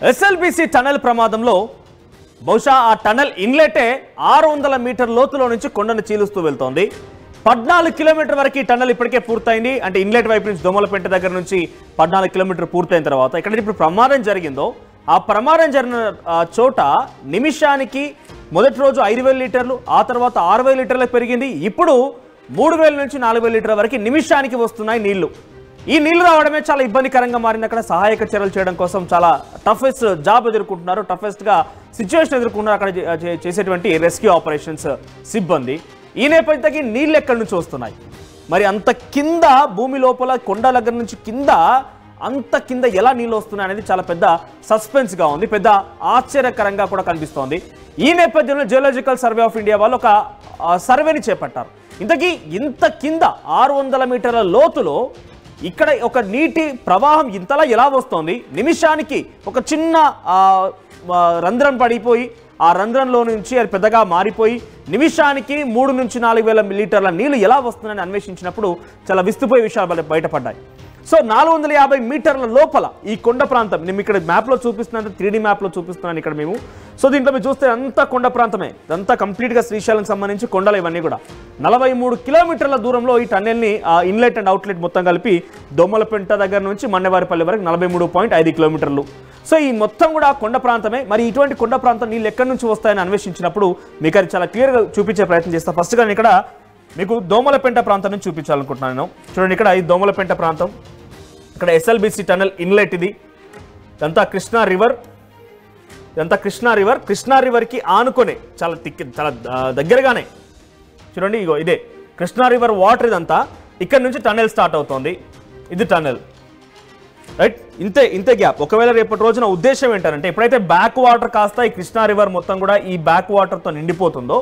SLBC tunnel ప్రమాదంలో బహుశా ఆ టనల్ ఇన్లెటే 600 మీటర్ లోతులో నుంచి కొండను చీలుస్తూ వెళ్తోంది. 14 కిలోమీటర్ వరకు ఈ టనల్ ఇప్పటికే పూర్తయింది. అంటే ఇన్లెట్ వైపు నుంచి దోమలపెంట దగ్గర నుంచి 14 కిలోమీటర్ పూర్తయిన తర్వాత ఇక్కడ ఇప్పుడు ప్రమాదం జరిగిందో ఆ ప్రమాదం జరిగిన చోట నిమిషానికి మొదటి రోజు 5000 లీటర్లు, ఆ తర్వాత 6000 లీటర్లకు పెరిగింది. ఇప్పుడు 3000 నుంచి 4000 లీటర్ల వరకు నిమిషానికి వస్తున్నాయి నీళ్లు. ఈ నీళ్లు రావడమే చాలా ఇబ్బందికరంగా మారింది. అక్కడ సహాయక చర్యలు చేయడం కోసం చాలా టఫెస్ట్ జాబ్ ఎదుర్కొంటున్నారు, టఫెస్ట్గా సిచ్యువేషన్ ఎదుర్కొంటున్నారు అక్కడ చేసేటువంటి రెస్క్యూ ఆపరేషన్స్ సిబ్బంది. ఈ నేపథ్యానికి నీళ్ళు ఎక్కడి నుంచి వస్తున్నాయి, మరి అంత కింద భూమి లోపల కొండ దగ్గర నుంచి కింద అంత కింద ఎలా నీళ్ళు వస్తున్నాయి అనేది చాలా పెద్ద సస్పెన్స్గా ఉంది, పెద్ద ఆశ్చర్యకరంగా కూడా కనిపిస్తోంది. ఈ నేపథ్యంలో జియోలాజికల్ సర్వే ఆఫ్ ఇండియా వాళ్ళు ఒక సర్వేని చేపట్టారు. ఇంతకీ ఇంత కింద 600 మీటర్ల లోతులో ఇక్కడ ఒక నీటి ప్రవాహం ఇంతలా ఎలా వస్తోంది, నిమిషానికి ఒక చిన్న రంధ్రం పడిపోయి ఆ రంధ్రంలో నుంచి అది పెద్దగా మారిపోయి నిమిషానికి 3 నుంచి 4000 లీటర్ల నీళ్లు ఎలా వస్తుందని అన్వేషించినప్పుడు చాలా విస్తుపోయే విషయాలు బయటపడ్డాయి. సో 450 మీటర్ల లోపల ఈ కొండ ప్రాంతం నేను ఇక్కడ మ్యాప్లో చూపిస్తున్నాను, 3D మ్యాప్లో చూపిస్తున్నాను ఇక్కడ మేము. సో దీంట్లో మీరు చూస్తే అంతా కొండ ప్రాంతమే, ఇదంతా కంప్లీట్గా శ్రీశైలం సంబంధించి కొండలు ఇవన్నీ కూడా 43 కిలోమీటర్ల దూరంలో ఈ టన్నెల్ని ఇన్లెట్ అండ్ అవుట్లెట్ మొత్తం కలిపి దొమ్మలపెంట దగ్గర నుంచి మన్నెవారిపల్లి వరకు 43.5 కిలోమీటర్లు. సో ఈ మొత్తం కూడా కొండ ప్రాంతమే. మరి ఇటువంటి కొండ ప్రాంతం నీళ్ళు ఎక్కడి నుంచి వస్తాయని అన్వేషించినప్పుడు మీకు అది చాలా క్లియర్గా చూపించే ప్రయత్నం చేస్తాను. ఫస్ట్గా నేను ఇక్కడ మీకు దోమలపెంట ప్రాంతం నుంచి చూపించాలనుకుంటున్నాను. చూడండి, ఇక్కడ ఈ దోమలపెంట ప్రాంతం, ఇక్కడ ఎస్ఎల్బిసి టనల్ ఇన్లెట్, ఇది ఇదంతా కృష్ణా రివర్, ఇదంతా కృష్ణా రివర్కి ఆనుకొనే చాలా దగ్గరగానే చూడండి, ఇగో ఇదే కృష్ణా రివర్ వాటర్. ఇదంతా ఇక్కడ నుంచి టనెల్ స్టార్ట్ అవుతుంది, ఇది టనెల్ రైట్. ఇంతే గ్యాప్. ఒకవేళ రేపటి రోజున ఉద్దేశం ఏంటంటే ఎప్పుడైతే బ్యాక్ వాటర్ కాస్త ఈ కృష్ణా రివర్ మొత్తం కూడా ఈ బ్యాక్ వాటర్తో నిండిపోతుందో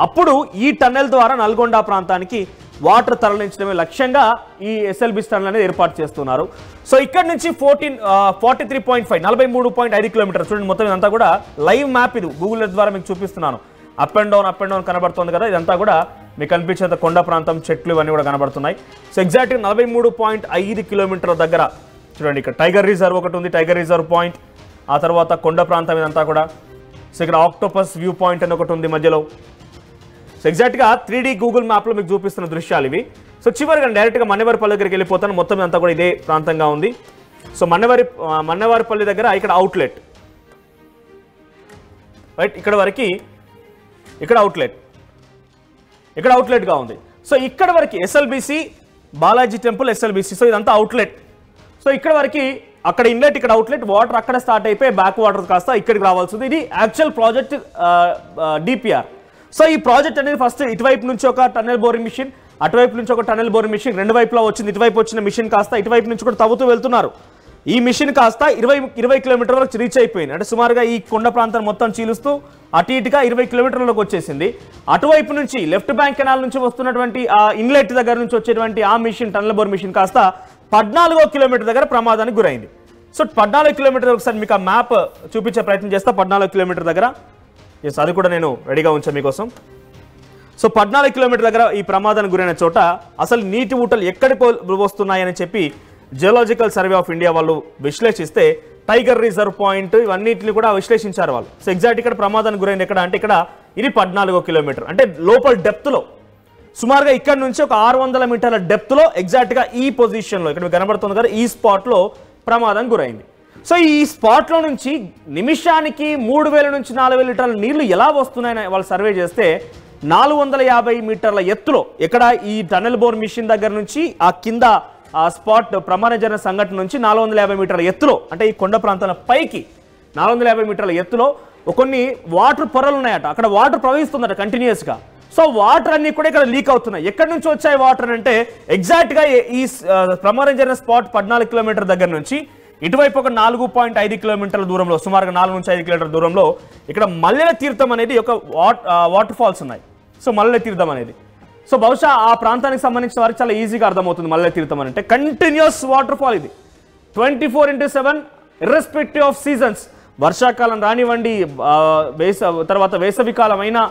అప్పుడు ఈ టన్నెల్ ద్వారా నల్గొండ ప్రాంతానికి వాటర్ తరలించడమే లక్ష్యంగా ఈ ఎస్ఎల్బిసి టనల్ అనేది ఏర్పాటు చేస్తున్నారు. సో ఇక్కడ నుంచి 43.5 కిలోమీటర్ చూడండి. మొత్తం ఇదంతా కూడా లైవ్ మ్యాప్, ఇది గూగుల్ ఎర్త్ ద్వారా మీకు చూపిస్తున్నాను. అప్ అండ్ డౌన్ కనబడుతుంది కదా, ఇదంతా కూడా మీకు కనిపించేంత కొండ ప్రాంతం, చెట్లు ఇవన్నీ కూడా కనబడుతున్నాయి. సో ఎగ్జాక్ట్గా 43.5 కిలోమీటర్ల దగ్గర చూడండి, ఇక్కడ టైగర్ రిజర్వ్ ఒకటి ఉంది, టైగర్ రిజర్వ్ పాయింట్, ఆ తర్వాత కొండ ప్రాంతం ఇదంతా కూడా. సో ఇక్కడ ఆక్టోపస్ వ్యూ పాయింట్ అని ఒకటి ఉంది మధ్యలో. సో ఎగ్జాక్ట్గా 3D గూగుల్ మ్యాప్లో మీకు చూపిస్తున్న దృశ్యాలు ఇవి. సో చివరిగా డైరెక్ట్గా మన్నెవారిపల్లి దగ్గరికి వెళ్ళిపోతాను. మొత్తం అంతా కూడా ఇదే ప్రాంతంగా ఉంది. సో మన్నెవారిపల్లి దగ్గర ఇక్కడ అవుట్లెట్ రైట్, ఇక్కడ వరకు ఇక్కడ అవుట్లెట్గా ఉంది. సో ఇక్కడ వరకు SLBC Balaji temple SLBC, so ఇదంతా అవుట్లెట్. సో ఇక్కడ వరకు అక్కడ ఇన్లెట్, ఇక్కడ అవుట్లెట్, వాటర్ అక్కడ స్టార్ట్ అయిపోయి బ్యాక్ వాటర్ కాస్త ఇక్కడికి రావాల్సింది. ఇది యాక్చువల్ ప్రాజెక్ట్ డిపిఆర్. సో ఈ ప్రాజెక్ట్ అనేది ఫస్ట్ ఇటువైపు నుంచి ఒక టన్నెల్ బోరింగ్ మిషన్, అటువైపు నుంచి ఒక టన్నెల్ బోరింగ్ మిషన్, రెండు వైపులా వచ్చింది. ఇటువైపు వచ్చిన మిషన్ కాస్త ఇటువైపు నుంచి కూడా తవ్వుతూ వెళ్తున్నారు. ఈ మిషన్ కాస్త 20 కిలోమీటర్ వరకు రీచ్ అయిపోయింది. అంటే సుమారుగా ఈ కొండ ప్రాంతం మొత్తం చీలుస్తూ అటు ఇటుగా 20 కిలోమీటర్లకు వచ్చేసింది. అటువైపు నుంచి లెఫ్ట్ బ్యాంక్ కెనాల్ నుంచి వస్తున్నటువంటి ఆ ఇన్లెట్ దగ్గర నుంచి వచ్చేటువంటి ఆ మిషన్, టన్నెల్ బోర్ మిషన్ కాస్త 14వ కిలోమీటర్ దగ్గర ప్రమాదానికి గురైంది. సో 14 కిలోమీటర్ ఒకసారి మీకు ఆ మ్యాప్ చూపించే ప్రయత్నం చేస్తా. 14 కిలోమీటర్ దగ్గర, ఎస్ అది కూడా నేను రెడీగా ఉంచాను మీకోసం. సో 14 కిలోమీటర్ దగ్గర ఈ ప్రమాదానికి గురైన చోట అసలు నీటి ఊటలు ఎక్కడికి వస్తున్నాయని చెప్పి జియోలాజికల్ సర్వే ఆఫ్ ఇండియా వాళ్ళు విశ్లేషిస్తే టైగర్ రిజర్వ్ పాయింట్ ఇవన్నిటిని కూడా విశ్లేషించారు వాళ్ళు. సో ఎగ్జాక్ట్ ఇక్కడ ప్రమాదానికి గురైంది ఎక్కడ అంటే ఇక్కడ ఇది 14వ కిలోమీటర్, అంటే లోపల డెప్త్లో సుమారుగా ఇక్కడ నుంచి ఒక 600 మీటర్ల డెప్త్లో ఎగ్జాక్ట్గా ఈ పొజిషన్లో ఇక్కడ కనబడుతుంది కదా, ఈ స్పాట్లో ప్రమాదం గురైంది. సో ఈ స్పాట్లో నుంచి నిమిషానికి 3000 నుంచి 4000 లీటర్ల నీళ్లు ఎలా వస్తున్నాయని వాళ్ళు సర్వే చేస్తే 450 మీటర్ల ఎత్తులో ఇక్కడ ఈ టనెల్ బోర్ మిషన్ దగ్గర నుంచి ఆ కింద ఆ స్పాట్ ప్రమాదం జరిగిన సంఘటన నుంచి 450 మీటర్ల ఎత్తులో, అంటే ఈ కొండ ప్రాంతాల పైకి 450 మీటర్ల ఎత్తులో కొన్ని వాటర్ పొరలు ఉన్నాయట. అక్కడ వాటర్ ప్రవహిస్తుందట కంటిన్యూస్గా. సో వాటర్ అన్ని కూడా ఇక్కడ లీక్ అవుతున్నాయి. ఎక్కడి నుంచి వచ్చాయి వాటర్ అంటే ఎగ్జాక్ట్గా ఈ ప్రమాదం జరిగిన స్పాట్ 14 కిలోమీటర్ దగ్గర నుంచి ఇటువైపు ఒక 4.5 కిలోమీటర్ల దూరంలో, సుమారుగా 4 నుంచి 5 కిలోమీటర్ల దూరంలో ఇక్కడ మల్లెల తీర్థం అనేది ఒక వాటర్ ఫాల్స్ ఉన్నాయి. సో మల్లెల తీర్థం అనేది, సో బహుశా ఆ ప్రాంతానికి సంబంధించిన వారికి చాలా ఈజీగా అర్థమవుతుంది. మల్లెల తీర్థం అంటే కంటిన్యూస్ వాటర్ ఫాల్, ఇది 24/7 ఇర్రెస్పెక్టివ్ ఆఫ్ సీజన్స్. వర్షాకాలం రానివ్వండి, తర్వాత వేసవికాలం అయినా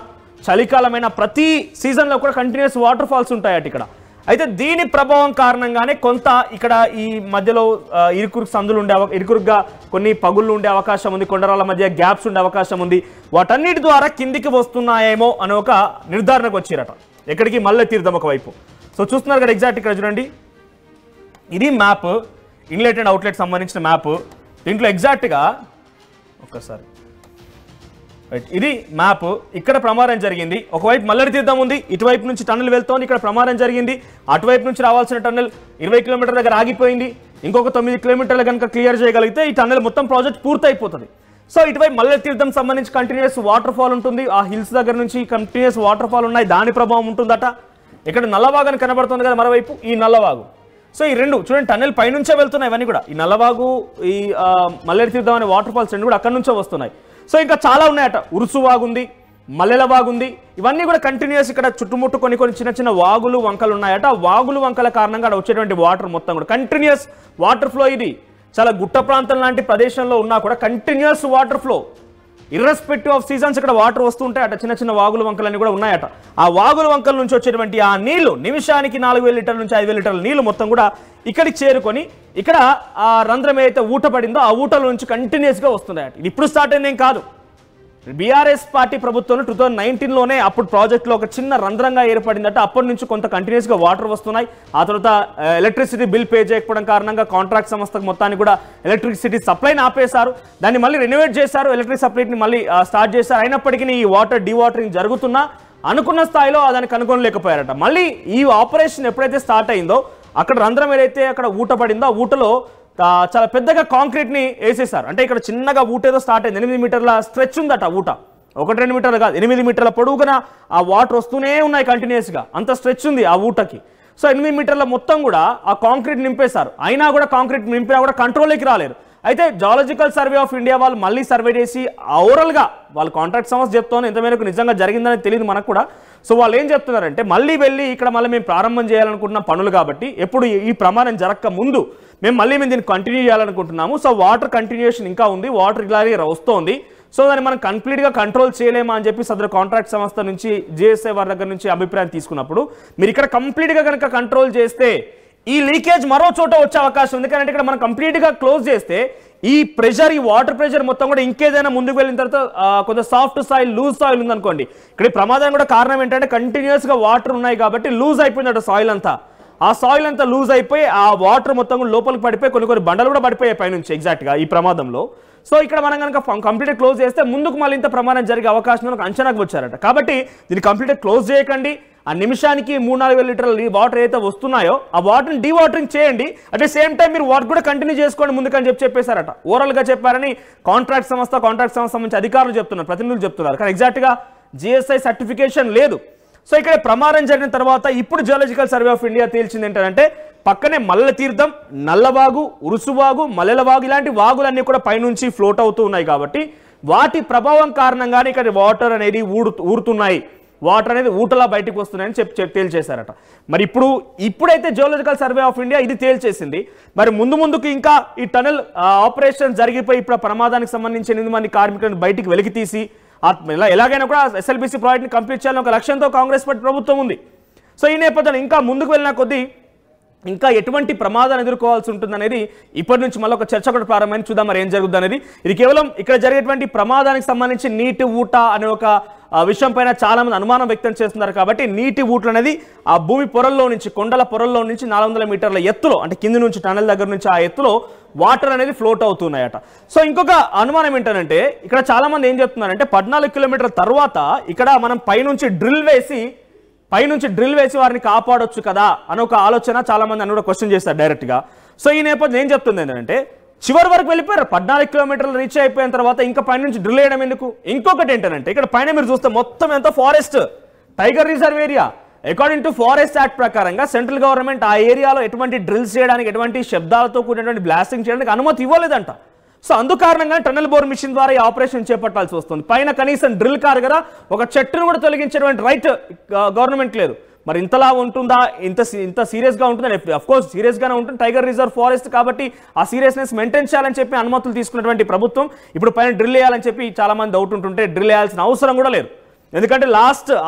చలికాలమైన ప్రతి సీజన్లో కూడా కంటిన్యూస్ వాటర్ ఫాల్స్ ఉంటాయట ఇక్కడ. అయితే దీని ప్రభావం కారణంగానే కొంత ఇక్కడ ఈ మధ్యలో ఇరుకురుకు సందులు ఉండే ఇరుకురుగా కొన్ని పగుళ్ళు ఉండే అవకాశం ఉంది, కొండరాల మధ్య గ్యాప్స్ ఉండే అవకాశం ఉంది. వాటన్నిటి ద్వారా కిందికి వస్తున్నాయేమో అని ఒక నిర్ధారణకు వచ్చిరట. ఎక్కడికి మల్లె తీర్థం ఒకవైపు. సో చూస్తున్నారు కదా ఎగ్జాక్ట్ ఇక్కడ చూడండి, ఇది మ్యాప్, ఇన్లెట్ అండ్ అవుట్లెట్ సంబంధించిన మ్యాప్. దీంట్లో ఎగ్జాక్ట్గా ఒక్కసారి ఇది మ్యాప్. ఇక్కడ ప్రమాదం జరిగింది, ఒకవైపు మల్లెడి తీర్థం ఉంది, ఇటువైపు నుంచి టన్నెల్ వెళ్తోంది, ఇక్కడ ప్రమాదం జరిగింది. అటువైపు నుంచి రావాల్సిన టన్నెల్ 20 కిలోమీటర్ల దగ్గర ఆగిపోయింది. ఇంకొక 9 కిలోమీటర్లు కనుక క్లియర్ చేయగలిగితే ఈ టన్నెల్ మొత్తం ప్రాజెక్ట్ పూర్తయిపోతుంది. సో ఇటువైపు మల్లెడి తీర్థం సంబంధించి కంటిన్యూస్ వాటర్ ఫాల్ ఉంటుంది, ఆ హిల్స్ దగ్గర నుంచి కంటిన్యూస్ వాటర్ ఫాల్ ఉన్నాయి, దాని ప్రభావం ఉంటుందట. ఇక్కడ నల్లవాగు అని కనబడుతుంది కదా మరోవైపు, ఈ నల్లవాగు. సో ఈ రెండు చూడండి, టన్నెల్ పైనుంచే వెళ్తున్నాయి ఇవన్నీ కూడా, ఈ నల్లవాగు ఈ మల్లెడి తీర్థం అనే వాటర్ ఫాల్స్ రెండు కూడా అక్కడి నుంచే వస్తున్నాయి. సో ఇంకా చాలా ఉన్నాయట, ఉరుసు వాగుంది, మల్లెల వాగుంది, ఇవన్నీ కూడా కంటిన్యూస్ ఇక్కడ చుట్టుముట్టు కొన్ని చిన్న చిన్న వాగులు వంకలు ఉన్నాయట. ఆ వాగులు వంకల కారణంగా అక్కడ వచ్చేటువంటి వాటర్ మొత్తం కూడా కంటిన్యూస్ వాటర్ ఫ్లో. ఇది చాలా గుట్ట ప్రాంతం లాంటి ప్రదేశంలో ఉన్నా కూడా continuous water flow, irrespective of seasons ఇక్కడ వాటర్ వస్తుంటాయి అట. చిన్న చిన్న వాగులు వంకలన్నీ కూడా ఉన్నాయట. ఆ వాగుల వంకల నుంచి వచ్చేటువంటి ఆ నీళ్లు నిమిషానికి 4000 లీటర్ల నుంచి 5000 లీటర్ల నీళ్లు మొత్తం కూడా ఇక్కడికి చేరుకొని ఇక్కడ ఆ రంధ్రం ఏదైతే ఊట పడిందో ఆ ఊటల నుంచి కంటిన్యూస్గా వస్తున్నాయట. ఇది ఇప్పుడు స్టార్ట్ అయిందేం కాదు, బీఆర్ఎస్ పార్టీ ప్రభుత్వం 2019లోనే అప్పుడు ప్రాజెక్టులో ఒక చిన్న రంధ్రంగా ఏర్పడిందట. అప్పటి నుంచి కొంత కంటిన్యూస్గా వాటర్ వస్తున్నాయి. ఆ తర్వాత ఎలక్ట్రిసిటీ బిల్ పే చేయకపోవడం కారణంగా కాంట్రాక్ట్ సంస్థకు మొత్తాన్ని కూడా ఎలక్ట్రిసిటీ సప్లైని ఆపేశారు, దాన్ని మళ్ళీ రెనోవేట్ చేశారు, ఎలక్ట్రిక్ సప్లైని మళ్ళీ స్టార్ట్ చేశారు. అయినప్పటికీ ఈ వాటర్ డీవాటరింగ్ జరుగుతున్నా అనుకున్న స్థాయిలో దాన్ని కనుగొనలేకపోయారట. మళ్ళీ ఈ ఆపరేషన్ ఎప్పుడైతే స్టార్ట్ అయిందో అక్కడ రంధ్రం ఏదైతే అక్కడ ఊట పడిందో ఆ ఊటలో చాలా పెద్దగా కాంక్రీట్ ని వేసేసారు. అంటే ఇక్కడ చిన్నగా ఊట ఏదో స్టార్ట్ అయింది, 8 మీటర్ల స్ట్రెచ్ ఉందట ఊట, 1-2 మీటర్లు కాదు, 8 మీటర్ల పొడుగున ఆ వాటర్ వస్తూనే ఉన్నాయి కంటిన్యూస్ గా, అంత స్ట్రెచ్ ఉంది ఆ ఊటకి. సో 8 మీటర్ల మొత్తం కూడా ఆ కాంక్రీట్ నింపేశారు. అయినా కూడా కాంక్రీట్ నింపినా కూడా కంట్రోల్లోకి రాలేరు. అయితే జియోలాజికల్ సర్వే ఆఫ్ ఇండియా వాళ్ళు మళ్ళీ సర్వే చేసి ఓవరాల్గా వాళ్ళు కాంట్రాక్ట్ సంస్థ చెప్తాను ఎంతమేరకు నిజంగా జరిగిందని తెలియదు మనకు కూడా. సో వాళ్ళు ఏం చెప్తున్నారంటే మళ్ళీ వెళ్ళి ఇక్కడ మళ్ళీ మేము ప్రారంభం చేయాలనుకుంటున్న పనులు కాబట్టి ఎప్పుడు ఈ ప్రమాదం జరగక ముందు మేము దీన్ని కంటిన్యూ చేయాలనుకుంటున్నాము. సో వాటర్ కంటిన్యూషన్ ఇంకా ఉంది, వాటర్ ఇలాగే వస్తోంది. సో దాన్ని మనం కంప్లీట్గా కంట్రోల్ చేయలేమా అని చెప్పి సదరు కాంట్రాక్ట్ సంస్థ నుంచి జిఎస్ఐ వారి దగ్గర నుంచి అభిప్రాయం తీసుకున్నప్పుడు మీరు ఇక్కడ కంప్లీట్గా కనుక కంట్రోల్ చేస్తే ఈ లీకేజ్ మరో చోట వచ్చే అవకాశం ఉంది. ఎందుకంటే ఇక్కడ మనం కంప్లీట్గా క్లోజ్ చేస్తే ఈ ప్రెషర్, ఈ వాటర్ ప్రెషర్ మొత్తం కూడా ఇంకేదైనా ముందుకు వెళ్ళిన తర్వాత కొంచెం సాఫ్ట్ సాయిల్, లూజ్ సాయిల్ ఉందనుకోండి, ఇక్కడ ఈ ప్రమాదం కూడా కారణం ఏంటంటే కంటిన్యూస్గా వాటర్ ఉన్నాయి కాబట్టి లూజ్ అయిపోయిందట సాయిల్ అంతా. ఆ సాయిల్ అంతా లూజ్ అయిపోయి ఆ వాటర్ మొత్తం కూడా లోపలికి పడిపోయి కొన్ని బండలు కూడా పడిపోయాయి పైనుంచి ఎగ్జాక్ట్గా ఈ ప్రమాదంలో. సో ఇక్కడ మనం కనుక కంప్లీట్గా క్లోజ్ చేస్తే ముందుకు మళ్ళీ ఇంత ప్రమాదం జరిగే అవకాశం ఒక అంచనాకు వచ్చారట. కాబట్టి దీన్ని కంప్లీట్గా క్లోజ్ చేయకండి, ఆ నిమిషానికి 3-4 లీటర్ల వాటర్ అయితే వస్తున్నాయో ఆ వాటర్ని డీవాటరింగ్ చేయండి. అట్ ద సేమ్ టైం మీరు వర్క్ కూడా కంటిన్యూ చేసుకోండి ముందుకని చెప్పేశారట. ఓవరాల్గా చెప్పారని కాంట్రాక్ట్ సంస్థ సంబంధించి అధికారులు చెప్తున్నారు, ప్రతినిధులు చెప్తున్నారు. కానీ ఎగ్జాక్ట్గా జిఎస్ఐ సర్టిఫికేషన్ లేదు. సో ఇక్కడ ప్రమాదం జరిగిన తర్వాత ఇప్పుడు జియోలాజికల్ సర్వే ఆఫ్ ఇండియా తేల్చింది ఏంటంటే పక్కనే మల్లె తీర్థం, నల్లవాగు, ఉరుసువాగు, మల్లెలవాగు ఇలాంటి వాగులన్నీ కూడా పైనుంచి ఫ్లోట్ అవుతూ ఉన్నాయి కాబట్టి వాటి ప్రభావం కారణంగానే ఇక్కడ వాటర్ అనేది ఊరుతున్నాయి, వాటర్ అనేది ఊటలా బయటకు వస్తున్నాయని తేల్చేశారట. మరి ఇప్పుడైతే జియోలాజికల్ సర్వే ఆఫ్ ఇండియా ఇది తేల్చేసింది. మరి ముందుకు ఇంకా ఈ టనల్ ఆపరేషన్ జరిగిపోయి ఇప్పుడు ప్రమాదానికి సంబంధించి 8 మంది కార్మికులను బయటికి వెలికి తీసి ఎలాగైనా కూడా ఎస్ఎల్బీసీ ప్రాజెక్ట్ని కంప్లీట్ చేయాలని ఒక లక్ష్యంతో కాంగ్రెస్ పార్టీ ప్రభుత్వం ఉంది. సో ఈ నేపథ్యంలో ఇంకా ముందుకు వెళ్ళిన కొద్దీ ఇంకా ఎటువంటి ప్రమాదాన్ని ఎదుర్కోవాల్సి ఉంటుందనేది ఇప్పటి నుంచి మళ్ళీ ఒక చర్చ కూడా ప్రారంభమైంది. చూద్దాం మరి ఏం జరుగుతుంది అనేది. ఇది కేవలం ఇక్కడ జరిగేటువంటి ప్రమాదానికి సంబంధించి నీటి ఊట అనే ఒక విషయం పైన చాలా మంది అనుమానం వ్యక్తం చేస్తున్నారు. కాబట్టి నీటి ఊట్లు అనేది ఆ భూమి పొరల్లో నుంచి, కొండల పొరల్లో నుంచి 400 మీటర్ల ఎత్తులో, అంటే కింది నుంచి టనల్ దగ్గర నుంచి ఆ ఎత్తులో వాటర్ అనేది ఫ్లోట్ అవుతున్నాయట. సో ఇంకొక అనుమానం ఏంటంటే ఇక్కడ చాలా మంది ఏం చెప్తున్నారంటే 14 కిలోమీటర్ల తర్వాత ఇక్కడ మనం పైనుంచి డ్రిల్ వేసి వారిని కాపాడొచ్చు కదా అని ఒక ఆలోచన చాలా మంది అని కూడా క్వశ్చన్ చేస్తారు డైరెక్ట్గా. సో ఈ నేపథ్యం ఏం చెప్తుంది ఏంటంటే చివరి వరకు వెళ్ళిపోయారు, 14 కిలోమీటర్లు రీచ్ అయిపోయిన తర్వాత ఇంకా పైనుంచి డ్రిల్ వేయడం ఎందుకు? ఇంకొకటి ఏంటంటే ఇక్కడ పైన మీరు చూస్తే మొత్తం ఎంత forest, tiger reserve area. According to forest act ప్రకారంగా సెంట్రల్ గవర్నమెంట్ ఆ ఏరియాలో ఎటువంటి డ్రిల్స్ చేయడానికి, ఎటువంటి శబ్దాలతో కూడినటువంటి బ్లాస్టింగ్ చేయడానికి అనుమతి ఇవ్వలేదంట. సో అందుకారణంగా టన్నెల్ బోర్ మిషన్ ద్వారా ఈ ఆపరేషన్ చేపట్టాల్సి వస్తుంది. పైన కనీసం డ్రిల్ కారు కదా ఒక చెట్టును కూడా తొలగించేటువంటి రైట్ గవర్నమెంట్ లేదు. మరి ఇంతలా ఉంటుందా, ఇంత సీరియస్గా ఉంటుందా? అఫ్కోర్స్ సీరియస్గానే ఉంటుంది, టైగర్ రిజర్వ్ ఫారెస్ట్ కాబట్టి ఆ సీరియస్నెస్ మెయింటైన్ చేయాలని చెప్పి అనుమతులు తీసుకున్నటువంటి ప్రభుత్వం ఇప్పుడు పైన డ్రిల్ వేయాలని చెప్పి చాలా మంది డౌట్ ఉంటుంటే డ్రిల్ వేయాల్సిన అవసరం కూడా లేదు. ఎందుకంటే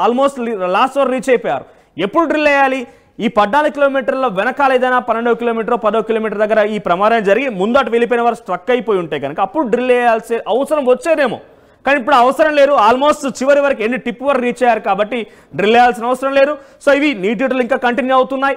ఆల్మోస్ట్ లాస్ట్ వరకు రీచ్ అయిపోయారు. ఎప్పుడు డ్రిల్ వేయాలి? ఈ 14 కిలోమీటర్ల వెనకాల ఏదైనా 12 కిలోమీటర్ 10 కిలోమీటర్ దగ్గర ఈ ప్రమాదం జరిగి ముందట వెళ్ళిపోయిన వారు స్ట్రక్ అయిపోయి ఉంటే కనుక అప్పుడు డ్రిల్ వేయాల్సి అవసరం వచ్చేదేమో. కానీ ఇప్పుడు అవసరం లేదు, ఆల్మోస్ట్ చివరి వరకు టిప్ వరకు రీచ్ అయ్యారు కాబట్టి డ్రిల్ వేయాల్సిన అవసరం లేదు. సో ఇవి నీటి ఇంకా కంటిన్యూ అవుతున్నాయి.